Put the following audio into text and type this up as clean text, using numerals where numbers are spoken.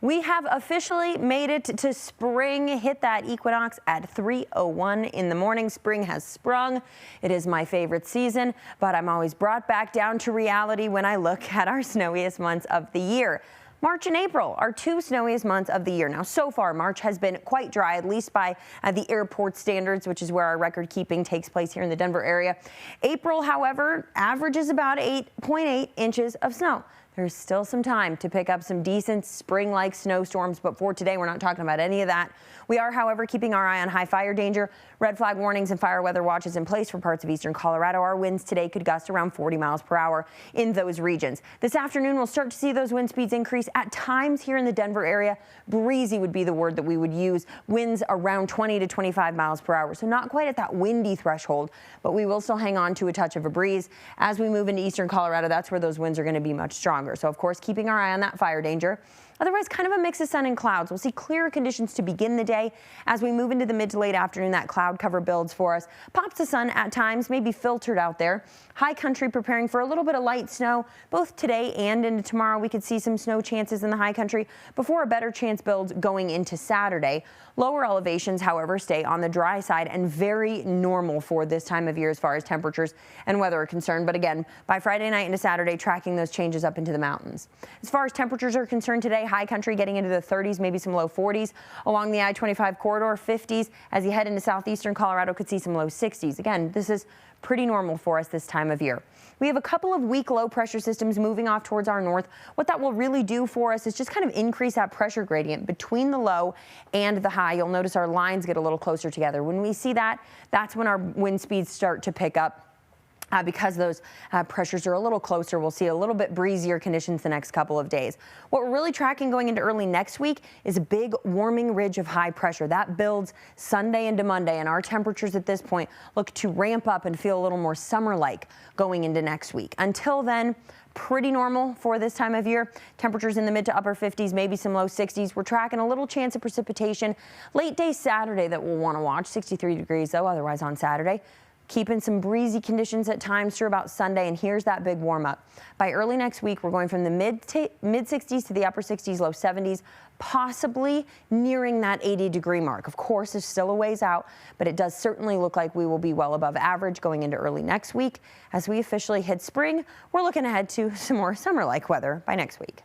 We have officially made it to spring. Hit that equinox at 3:01 in the morning. Spring has sprung. It is my favorite season, but I'm always brought back down to reality when I look at our snowiest months of the year. March and April are two snowiest months of the year. Now, so far, March has been quite dry, at least by the airport standards, which is where our record keeping takes place here in the Denver area. April, however, averages about 8.8 inches of snow. There's still some time to pick up some decent spring-like snowstorms, but for today, we're not talking about any of that. We are, however, keeping our eye on high fire danger. Red flag warnings and fire weather watches in place for parts of eastern Colorado. Our winds today could gust around 40 miles per hour in those regions. This afternoon, we'll start to see those wind speeds increase at times here in the Denver area. Breezy would be the word that we would use. Winds around 20 to 25 miles per hour. So not quite at that windy threshold, but we will still hang on to a touch of a breeze. As we move into eastern Colorado, that's where those winds are going to be much stronger. So, of course, keeping our eye on that fire danger. Otherwise, kind of a mix of sun and clouds. We'll see clearer conditions to begin the day. As we move into the mid to late afternoon, that cloud cover builds for us. Pops of sun at times, maybe filtered out there. High country preparing for a little bit of light snow. Both today and into tomorrow, we could see some snow chances in the high country before a better chance builds going into Saturday. Lower elevations, however, stay on the dry side and very normal for this time of year as far as temperatures and weather are concerned. But again, by Friday night into Saturday, tracking those changes up into the mountains. As far as temperatures are concerned today, high country getting into the 30s, maybe some low 40s. Along the I-25 corridor, 50s. As you head into southeastern Colorado, could see some low 60s. Again, this is pretty normal for us this time of year. We have a couple of weak low pressure systems moving off towards our north. What that will really do for us is just kind of increase that pressure gradient between the low and the high. You'll notice our lines get a little closer together. When we see that, that's when our wind speeds start to pick up. Because those pressures are a little closer, we'll see a little bit breezier conditions the next couple of days. What we're really tracking going into early next week is a big warming ridge of high pressure. That builds Sunday into Monday, and our temperatures at this point look to ramp up and feel a little more summer-like going into next week. Until then, pretty normal for this time of year. Temperatures in the mid to upper 50s, maybe some low 60s. We're tracking a little chance of precipitation late day Saturday that we'll want to watch. 63 degrees, though, otherwise on Saturday. Keeping some breezy conditions at times through about Sunday, and here's that big warm up. By early next week, we're going from the mid 60s to the upper 60s, low 70s, possibly nearing that 80-degree mark. Of course, it's still a ways out, but it does certainly look like we will be well above average going into early next week. As we officially hit spring, we're looking ahead to some more summer-like weather by next week.